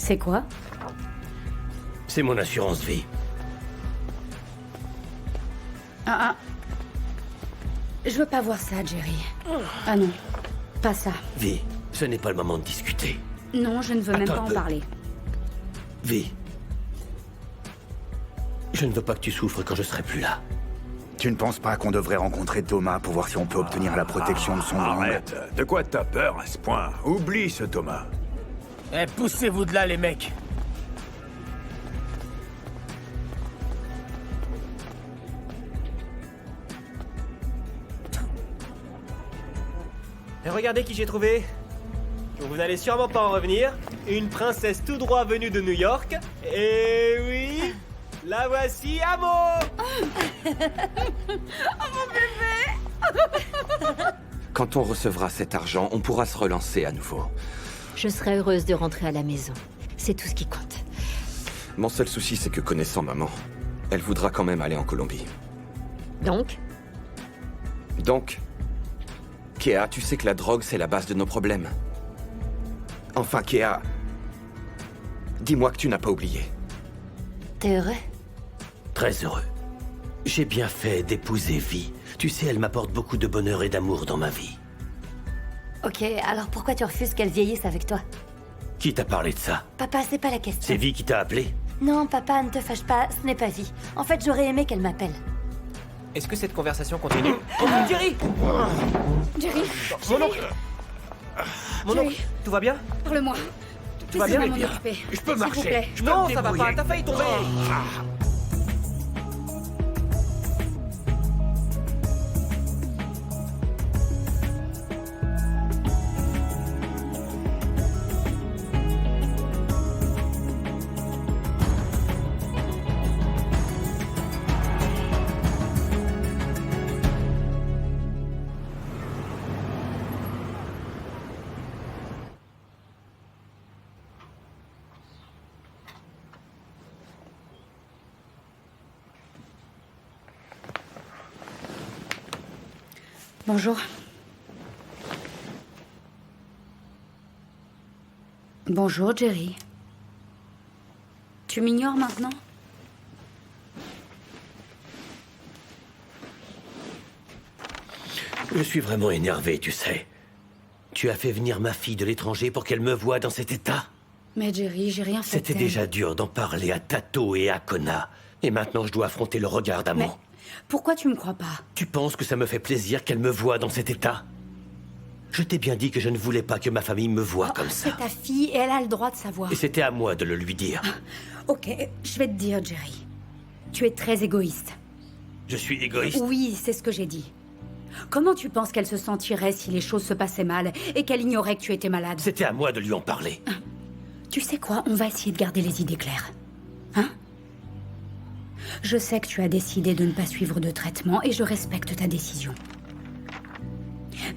C'est quoi? C'est mon assurance vie. Ah. Je veux pas voir ça, Jerry. Ah non, pas ça. Vi, ce n'est pas le moment de discuter. Non, je ne veux même Attends pas un en peu. parler. Vi, je ne veux pas que tu souffres quand je serai plus là. Tu ne penses pas qu'on devrait rencontrer Thomas pour voir si on peut obtenir la protection de son gang? Arrête. De quoi t'as peur à ce point? Oublie ce Thomas. Eh, poussez-vous de là, les mecs. Et regardez qui j'ai trouvé. Vous n'allez sûrement pas en revenir. Une princesse tout droit venue de New York. Et oui, la voici, Amo. Quand on recevra cet argent, on pourra se relancer à nouveau. Je serais heureuse de rentrer à la maison. C'est tout ce qui compte. Mon seul souci, c'est que connaissant maman, elle voudra quand même aller en Colombie. Donc, Kéa, tu sais que la drogue, c'est la base de nos problèmes. Enfin, Kéa, dis-moi que tu n'as pas oublié. t'es heureux? Très heureux. J'ai bien fait d'épouser Vi. Tu sais, elle m'apporte beaucoup de bonheur et d'amour dans ma vie. Ok, alors pourquoi tu refuses qu'elle vieillisse avec toi? Qui t'a parlé de ça? Papa, c'est pas la question. C'est Vi qui t'a appelé? Non, papa, ne te fâche pas, ce n'est pas vie. En fait, j'aurais aimé qu'elle m'appelle. Est-ce que cette conversation continue? Jerry! Jerry, Mon oncle! Mon Jerry. oncle, tout va bien? parle-moi. Tout va bien? Laissez-moi m'en occuper. Je peux S'il marcher. vous plaît. Je peux Non, me ça va débrouiller. pas, t'as failli tomber! Bonjour. Bonjour, Jerry. Tu m'ignores maintenant? Je suis vraiment énervé, tu sais. Tu as fait venir ma fille de l'étranger pour qu'elle me voie dans cet état? Mais Jerry, j'ai rien fait. C'était de tel. déjà dur d'en parler à Tato et à Kona. Et maintenant, je dois affronter le regard Mais d'Amo. pourquoi tu me crois pas? Tu penses que ça me fait plaisir qu'elle me voie dans cet état? Je t'ai bien dit que je ne voulais pas que ma famille me voie comme ça. C'est ta fille et elle a le droit de savoir. Et c'était à moi de le lui dire. Ok, je vais te dire, Jerry. Tu es très égoïste. Je suis égoïste. Oui, c'est ce que j'ai dit. Comment tu penses qu'elle se sentirait si les choses se passaient mal et qu'elle ignorait que tu étais malade? C'était à moi de lui en parler. Tu sais quoi? On va essayer de garder les idées claires. Hein? Je sais que tu as décidé de ne pas suivre de traitement et je respecte ta décision.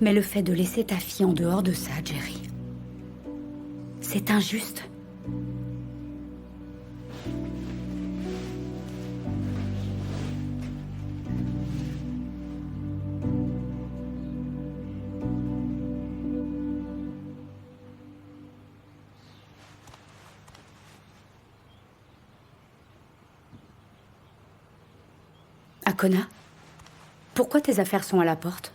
Mais le fait de laisser ta fille en dehors de ça, Jerry, c'est injuste. Akona, pourquoi tes affaires sont à la porte?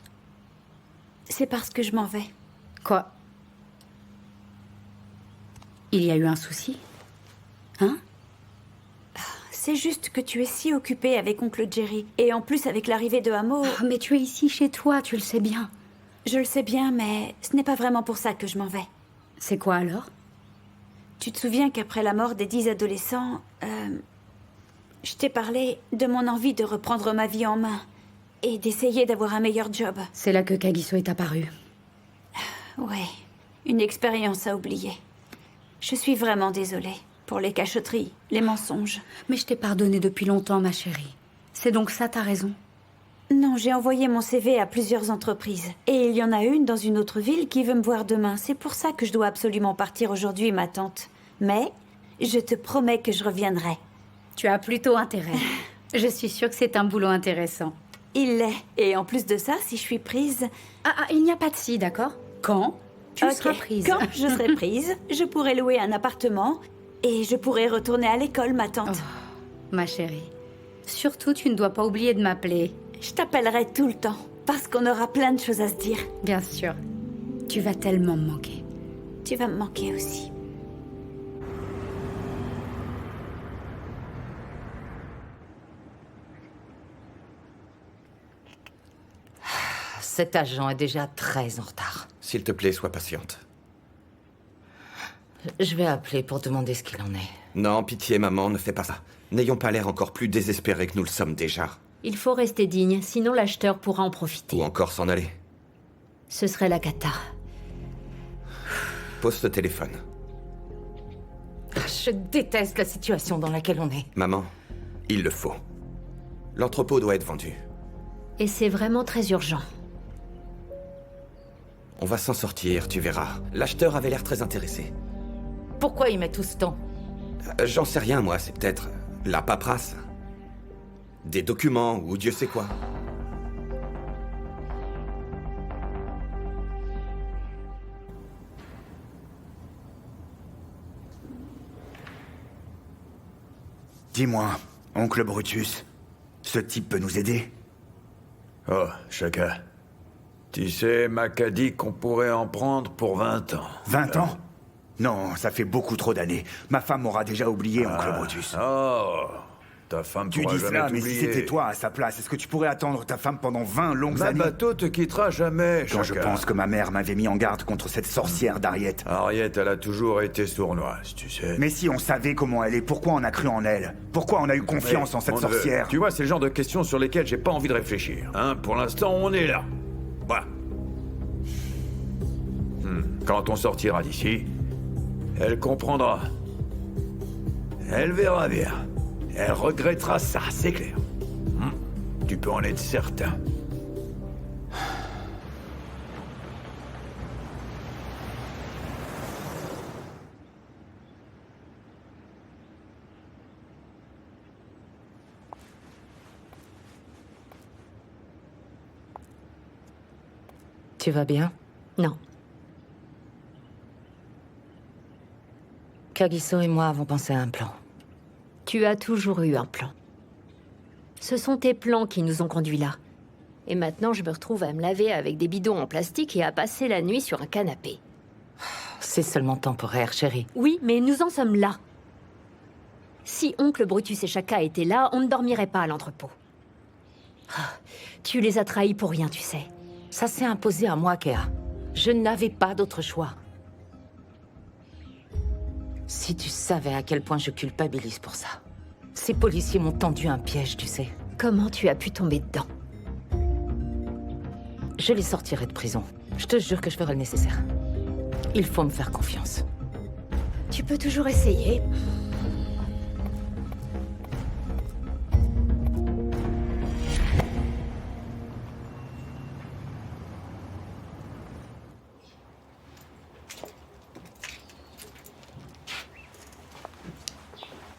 C'est parce que je m'en vais. Quoi? Il y a eu un souci? Hein? C'est juste que tu es si occupée avec oncle Jerry. Et en plus avec l'arrivée de Amo. Oh, mais tu es ici chez toi, tu le sais bien. Je le sais bien, mais ce n'est pas vraiment pour ça que je m'en vais. C'est quoi alors? Tu te souviens qu'après la mort des 10 adolescents, je t'ai parlé de mon envie de reprendre ma vie en main et d'essayer d'avoir un meilleur job. C'est là que Kagiso est apparu. Ouais, une expérience à oublier. Je suis vraiment désolée pour les cachotteries, les mensonges. Mais je t'ai pardonné depuis longtemps, ma chérie. C'est donc ça ta raison? Non, j'ai envoyé mon CV à plusieurs entreprises. Et il y en a une dans une autre ville qui veut me voir demain. C'est pour ça que je dois absolument partir aujourd'hui, ma tante. Mais je te promets que je reviendrai. Tu as plutôt intérêt. Je suis sûre que c'est un boulot intéressant. Il l'est. Et en plus de ça, si je suis prise... Il n'y a pas de si, d'accord? Quand tu Ok. seras prise. Quand je serai prise, je pourrai louer un appartement Et je pourrai retourner à l'école, ma tante. Ma chérie, surtout tu ne dois pas oublier de m'appeler. Je t'appellerai tout le temps, parce qu'on aura plein de choses à se dire. Bien sûr. Tu vas tellement me manquer. Tu vas me manquer aussi. Cet agent est déjà très en retard. S'il te plaît, sois patiente. Je vais appeler pour demander ce qu'il en est. Non, pitié, maman, ne fais pas ça. N'ayons pas l'air encore plus désespérés que nous le sommes déjà. Il faut rester digne, sinon l'acheteur pourra en profiter. Ou encore s'en aller. Ce serait la cata. Pose ce téléphone. Je déteste la situation dans laquelle on est. Maman, il le faut. L'entrepôt doit être vendu. Et c'est vraiment très urgent. On va s'en sortir, tu verras. L'acheteur avait l'air très intéressé. Pourquoi il met tout ce temps? J'en sais rien, moi, c'est peut-être la paperasse. Des documents, ou Dieu sait quoi. Dis-moi, oncle Brutus, ce type peut nous aider? Oh, Chaka. Tu sais, Mac a dit qu'on pourrait en prendre pour 20 ans. 20 ans? Non, ça fait beaucoup trop d'années. Ma femme m'aura déjà oublié, oncle Brutus. Oh, ta femme Tu pourra dis jamais cela, mais si t'oublier. c'était toi à sa place, est-ce que tu pourrais attendre ta femme pendant 20 longues Ma années? bateau te quittera jamais, Quand je Chaka. pense que ma mère m'avait mis en garde contre cette sorcière d'Harriet. Harriet, elle a toujours été sournoise, tu sais. Mais si on savait comment elle est, pourquoi on a cru en elle? Pourquoi on a eu confiance en cette Mon neveu, sorcière? Tu vois, c'est le genre de questions sur lesquelles j'ai pas envie de réfléchir. Hein, pour l'instant, on est là. Voilà. Quand on sortira d'ici, elle comprendra. Elle verra bien. Elle regrettera ça, c'est clair. Tu peux en être certain. Tu vas bien? Non. Kagiso et moi avons pensé à un plan. Tu as toujours eu un plan. Ce sont tes plans qui nous ont conduits là. Et maintenant, je me retrouve à me laver avec des bidons en plastique et à passer la nuit sur un canapé. C'est seulement temporaire, chérie. Oui, mais nous en sommes là. Si oncle Brutus et Chaka étaient là, on ne dormirait pas à l'entrepôt. Ah, tu les as trahis pour rien, tu sais. Ça s'est imposé à moi, Kea. Je n'avais pas d'autre choix. Si tu savais à quel point je culpabilise pour ça. Ces policiers m'ont tendu un piège, tu sais. Comment tu as pu tomber dedans? Je les sortirai de prison. Je te jure que je ferai le nécessaire. Il faut me faire confiance. Tu peux toujours essayer.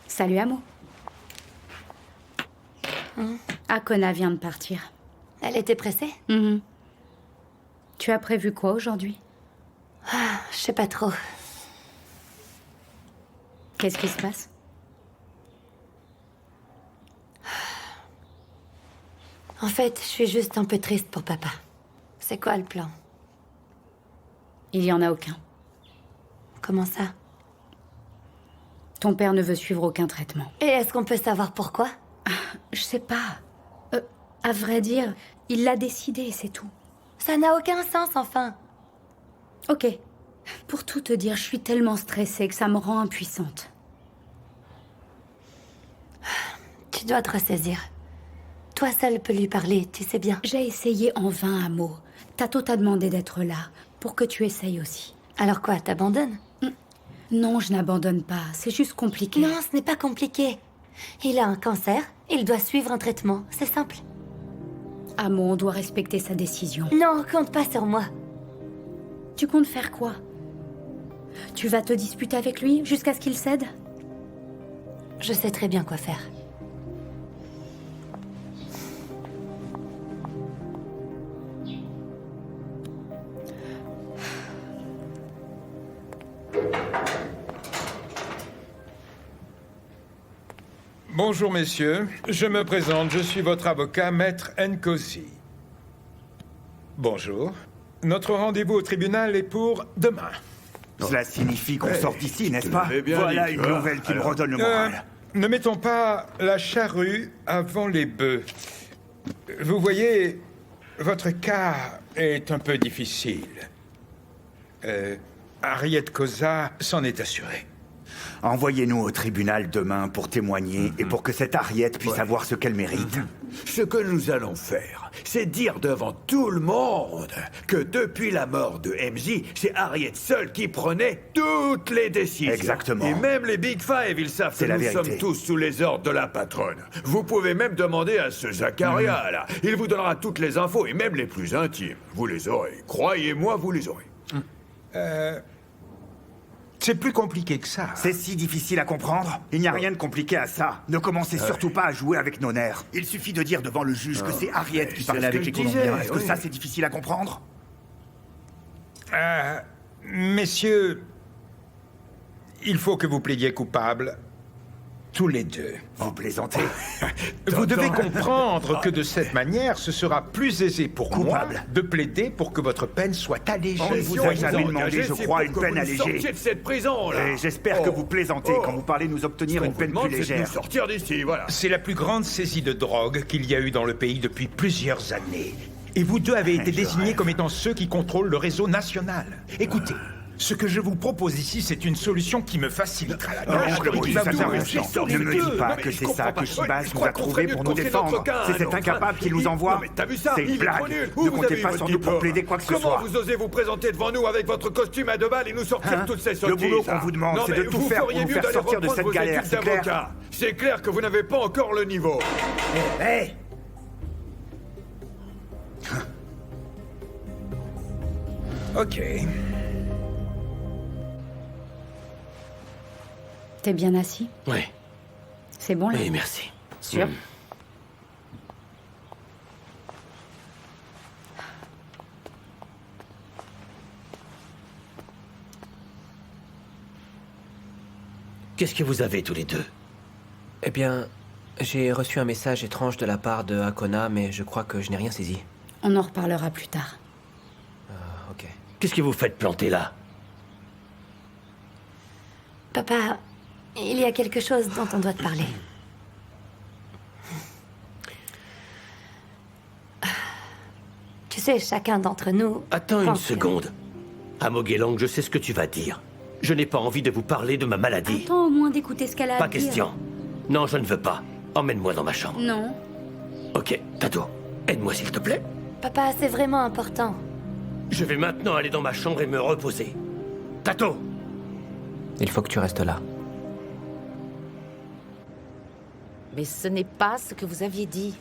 Salut, Amo. Akona vient de partir. Elle était pressée? Mhm. Tu as prévu quoi aujourd'hui? Je sais pas trop. Qu'est-ce qui se passe? En fait, je suis juste un peu triste pour papa. C'est quoi le plan? Il y en a aucun. Comment ça? Ton père ne veut suivre aucun traitement. Et est-ce qu'on peut savoir pourquoi? Je sais pas. À vrai dire, il l'a décidé, c'est tout. Ça n'a aucun sens, enfin. Ok. Pour tout te dire, je suis tellement stressée que ça me rend impuissante. Tu dois te ressaisir. Toi seul peux lui parler, tu sais bien. J'ai essayé en vain, Amo. Tato t'a demandé d'être là, pour que tu essayes aussi. Alors quoi, t'abandonnes? Non, je n'abandonne pas. C'est juste compliqué. Non, ce n'est pas compliqué. Il a un cancer, il doit suivre un traitement. C'est simple. Amo, on doit respecter sa décision. Non, compte pas sur moi. Tu comptes faire quoi? Tu vas te disputer avec lui jusqu'à ce qu'il cède? Je sais très bien quoi faire. Bonjour messieurs, je me présente, je suis votre avocat, Maître Nkosi. Bonjour. Notre rendez-vous au tribunal est pour demain. Cela signifie qu'on sort d'ici, n'est-ce pas? l'avais bien Voilà dit, une tu vois. nouvelle qui me Alors, redonne le moral. Ne mettons pas la charrue avant les bœufs. Vous voyez, votre cas est un peu difficile. Harriet Cosa s'en est assurée. Envoyez-nous au tribunal demain pour témoigner et pour que cette Harriet puisse avoir ce qu'elle mérite. Ce que nous allons faire, c'est dire devant tout le monde que depuis la mort de MJ, c'est Harriet seule qui prenait toutes les décisions. Exactement. Et même les Big Five, ils savent que C'est la nous vérité. sommes tous sous les ordres de la patronne. Vous pouvez même demander à ce Zacharia, là. Il vous donnera toutes les infos, et même les plus intimes. Vous les aurez. Croyez-moi, vous les aurez. C'est plus compliqué que ça. C'est si difficile à comprendre. Il n'y a rien de compliqué à ça. Ne commencez surtout pas à jouer avec nos nerfs. Il suffit de dire devant le juge que c'est Harriet qui c'est parlait ce avec que les je disais, Colombiens. Est-ce que oui. ça, c'est difficile à comprendre? Messieurs, il faut que vous plaidiez coupable, tous les deux. Vous plaisantez. Vous devez comprendre que de cette manière, ce sera plus aisé pour Coupable. moi de plaider pour que votre peine soit allégée. On ne vous a jamais demandé, je crois, une peine allégée. Sortiez de cette prison, là. Et j'espère que vous plaisantez quand vous parlez de nous obtenir une peine plus De légère. nous sortir d'ici, voilà. C'est la plus grande saisie de drogue qu'il y a eu dans le pays depuis plusieurs années. Et vous deux avez été Je désignés rêve. comme étant ceux qui contrôlent le réseau national. Écoutez, ce que je vous propose ici, c'est une solution qui me facilitera la tâche Oncle et qui Bruce, va ça vous s'arrête. arranger. Ne me dis pas Non, mais que je c'est comprends ça pas. que Shibaz Je nous crois a qu'on trouvé ferait mieux pour de nous continuer notre défendre. cas, C'est cet non, incapable qui nous il- envoie. Non, mais t'as vu ça? C'est Il une est trop blague. nul. Où Ne vous comptez avez pas eu sur votre nous pour diplôme? plaider quoi que ce Comment soit. vous osez vous présenter devant nous avec votre costume à deux balles et nous sortir Hein? toutes ces Le sottises? boulot qu'on vous demande, Non, c'est mais de tout vous faire pour feriez nous mieux faire d'aller sortir de reprendre cette vos galère, études c'est clair? d'avocat. C'est clair que vous n'avez pas encore le niveau. Hé! Ok. T'es bien assis? Oui, C'est bon là? oui, merci. Sûr? Qu'est-ce que vous avez tous les deux? Eh bien, j'ai reçu un message étrange de la part de Hakona, mais je crois que je n'ai rien saisi. On en reparlera plus tard. Ok. Qu'est-ce que vous faites planter là? Papa, il y a quelque chose dont on doit te parler. Tu sais, chacun d'entre nous... Attends une pense que- seconde. À Moguelang, je sais ce que tu vas dire. Je n'ai pas envie de vous parler de ma maladie. Attends au moins d'écouter ce qu'elle a à Pas dire. question. Non, je ne veux pas. Emmène-moi dans ma chambre. Non. Ok, Tato, aide-moi s'il te plaît. Papa, c'est vraiment important. Je vais maintenant aller dans ma chambre et me reposer. Tato! Il faut que tu restes là. Mais ce n'est pas ce que vous aviez dit.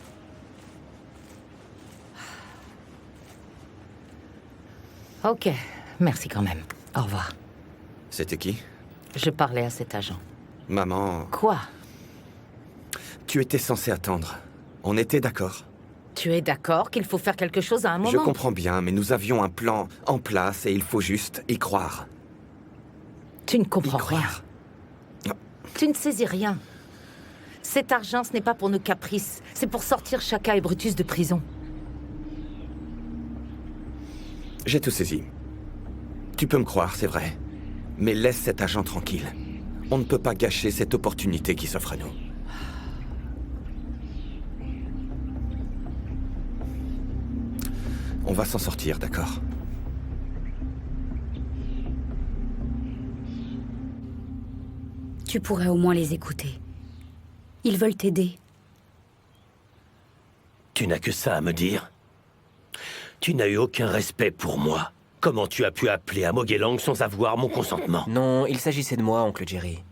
Ok, merci quand même. Au revoir. C'était qui? Je parlais à cet agent. Maman, Quoi? tu étais censé attendre. On était d'accord. Tu es d'accord qu'il faut faire quelque chose à un moment? Je comprends bien, mais nous avions un plan en place et il faut juste y croire. Tu ne Y comprends rien. croire. Tu ne saisis rien. Cet argent, ce n'est pas pour nos caprices. C'est pour sortir Chaka et Brutus de prison. J'ai tout saisi. Tu peux me croire, c'est vrai. Mais laisse cet agent tranquille. On ne peut pas gâcher cette opportunité qui s'offre à nous. On va s'en sortir, d'accord? Tu pourrais au moins les écouter. Ils veulent t'aider. Tu n'as que ça à me dire? Tu n'as eu aucun respect pour moi. Comment tu as pu appeler à Moguelang sans avoir mon consentement? Non, il s'agissait de moi, oncle Jerry.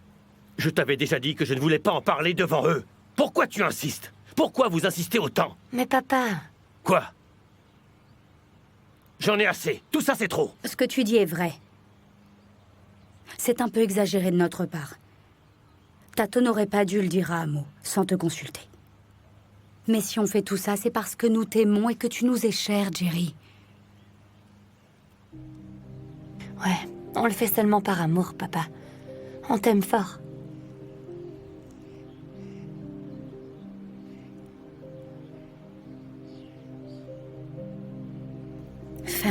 Je t'avais déjà dit que je ne voulais pas en parler devant eux. Pourquoi tu insistes? Pourquoi vous insistez autant? Mais papa, Quoi? J'en ai assez. Tout ça, c'est trop. Ce que tu dis est vrai. C'est un peu exagéré de notre part. Tato n'aurait pas dû le dire à Amo, sans te consulter. Mais si on fait tout ça, c'est parce que nous t'aimons et que tu nous es cher, Jerry. ouais, on le fait seulement par amour, papa. On t'aime fort.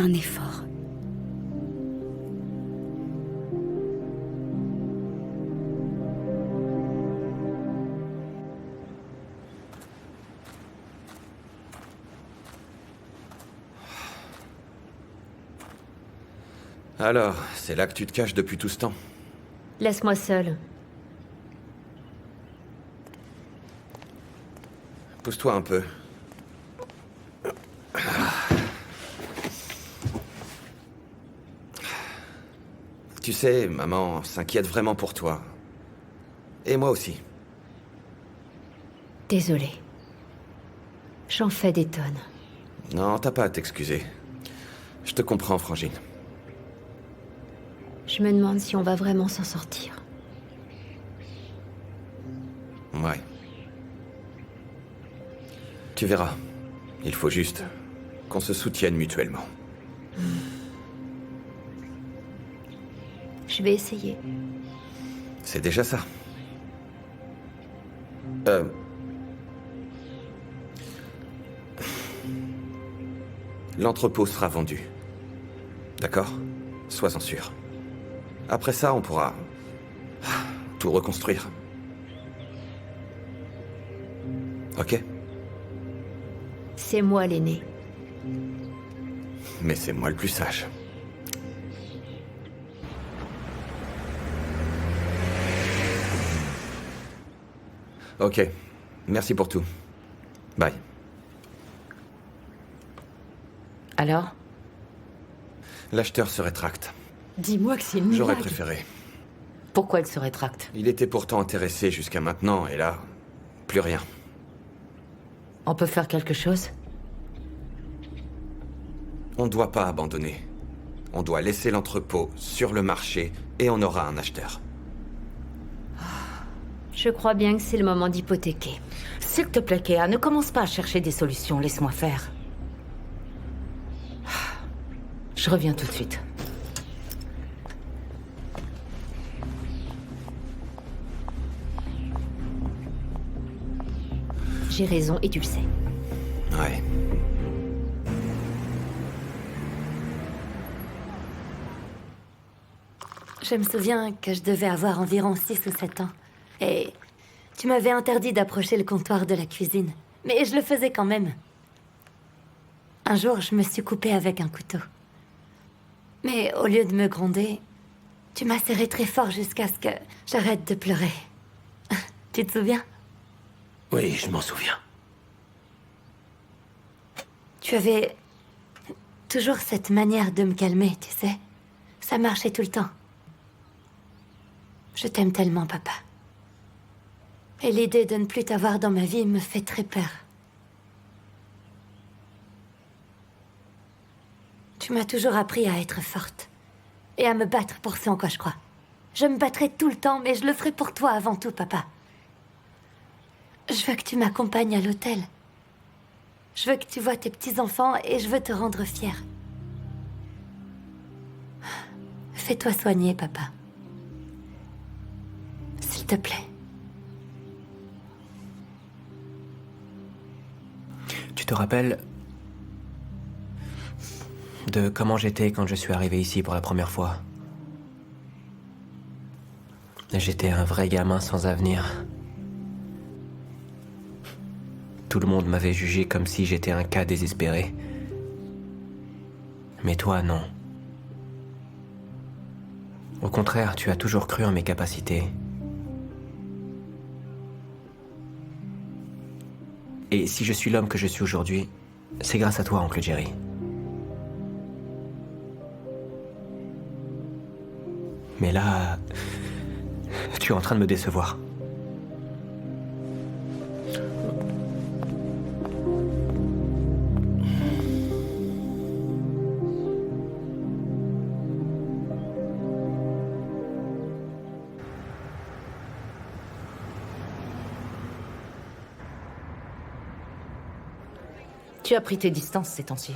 un effort. Alors, c'est là que tu te caches depuis tout ce temps? Laisse-moi seule. Pousse-toi un peu. Tu sais, maman s'inquiète vraiment pour toi. Et moi aussi. Désolée. J'en fais des tonnes. Non, t'as pas à t'excuser. Je te comprends, Frangine. Je me demande si on va vraiment s'en sortir. Ouais. Tu verras. Il faut juste qu'on se soutienne mutuellement. Je vais essayer. C'est déjà ça. L'entrepôt sera vendu. D'accord? Sois-en sûr. Après ça, on pourra tout reconstruire. Ok? C'est moi l'aîné. Mais c'est moi le plus sage. Ok. Merci pour tout. Bye. Alors? L'acheteur se rétracte. Dis-moi que c'est une J'aurais blague. préféré. Pourquoi elle se rétracte? Il était pourtant intéressé jusqu'à maintenant, et là, plus rien. On peut faire quelque chose? On ne doit pas abandonner. On doit laisser l'entrepôt sur le marché, et on aura un acheteur. Je crois bien que c'est le moment d'hypothéquer. S'il te plaît, Kea, ne commence pas à chercher des solutions, laisse-moi faire. Je reviens tout de suite. J'ai raison et tu le sais. Ouais. Je me souviens que je devais avoir environ 6 ou 7 ans. Et tu m'avais interdit d'approcher le comptoir de la cuisine. Mais je le faisais quand même. Un jour, je me suis coupée avec un couteau. Mais au lieu de me gronder, tu m'as serré très fort jusqu'à ce que j'arrête de pleurer. Tu te souviens? Oui, je m'en souviens. Tu avais toujours cette manière de me calmer, tu sais. Ça marchait tout le temps. Je t'aime tellement, papa. Et l'idée de ne plus t'avoir dans ma vie me fait très peur. Tu m'as toujours appris à être forte. Et à me battre pour ce en quoi je crois. Je me battrai tout le temps, mais je le ferai pour toi avant tout, papa. Je veux que tu m'accompagnes à l'hôtel. Je veux que tu vois tes petits-enfants et je veux te rendre fière. Fais-toi soigner, papa. S'il te plaît. Tu te rappelles de comment j'étais quand je suis arrivé ici pour la première fois? J'étais un vrai gamin sans avenir. Tout le monde m'avait jugé comme si j'étais un cas désespéré. Mais toi, non. Au contraire, tu as toujours cru en mes capacités. Et si je suis l'homme que je suis aujourd'hui, c'est grâce à toi, oncle Jerry. Mais là, tu es en train de me décevoir. Tu as pris tes distances ces temps-ci.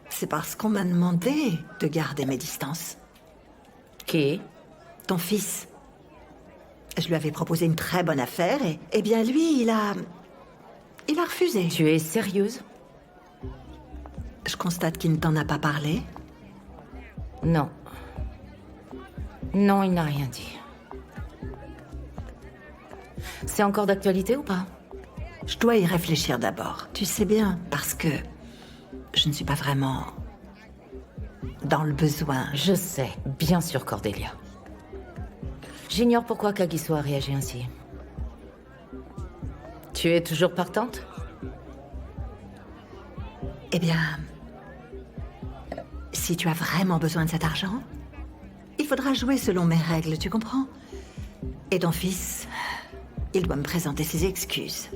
C'est parce qu'on m'a demandé de garder mes distances. Qui? Ton fils. Je lui avais proposé une très bonne affaire et, eh bien, lui, il a refusé. Tu es sérieuse? Je constate qu'il ne t'en a pas parlé. Non. Non, il n'a rien dit. C'est encore d'actualité ou pas? Je dois y réfléchir d'abord. Tu sais bien, parce que je ne suis pas vraiment dans le besoin. Je sais, bien sûr, Cordelia. J'ignore pourquoi Kagiso a réagi ainsi. Tu es toujours partante? Eh bien, si tu as vraiment besoin de cet argent, il faudra jouer selon mes règles, tu comprends? Et ton fils, il doit me présenter ses excuses.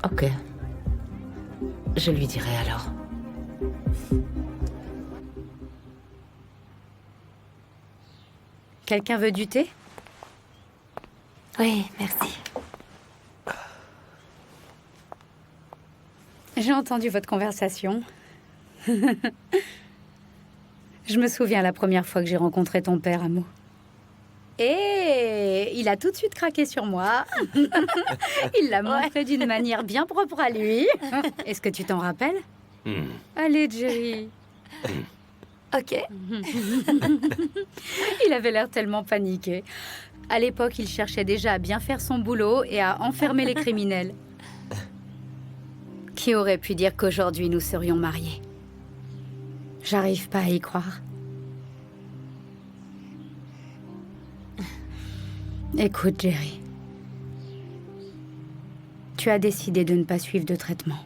Ok. Je lui dirai alors. Quelqu'un veut du thé? Oui, merci. J'ai entendu votre conversation. Je me souviens la première fois que j'ai rencontré ton père, Amo. Et il a tout de suite craqué sur moi. Il l'a montré d'une manière bien propre à lui. Est-ce que tu t'en rappelles? Allez, Jerry. Ok. Il avait l'air tellement paniqué. À l'époque, il cherchait déjà à bien faire son boulot et à enfermer les criminels. Qui aurait pu dire qu'aujourd'hui nous serions mariés? J'arrive pas à y croire. Écoute, Jerry. Tu as décidé de ne pas suivre de traitement.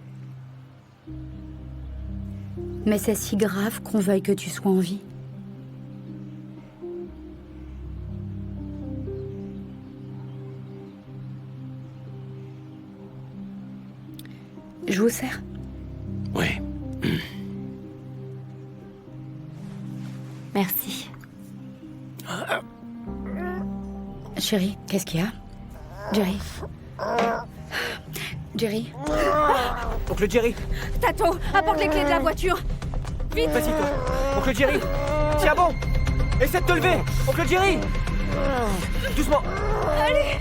Mais c'est si grave qu'on veuille que tu sois en vie. Je vous sers? Oui. Merci. Chérie, qu'est-ce qu'il y a? Jerry? Jerry? Oncle Jerry, Tato, apporte les clés de la voiture! Vite! vas-y toi. Oncle Jerry, tiens bon. Essaie de te lever. Oncle Jerry. Doucement. Allez!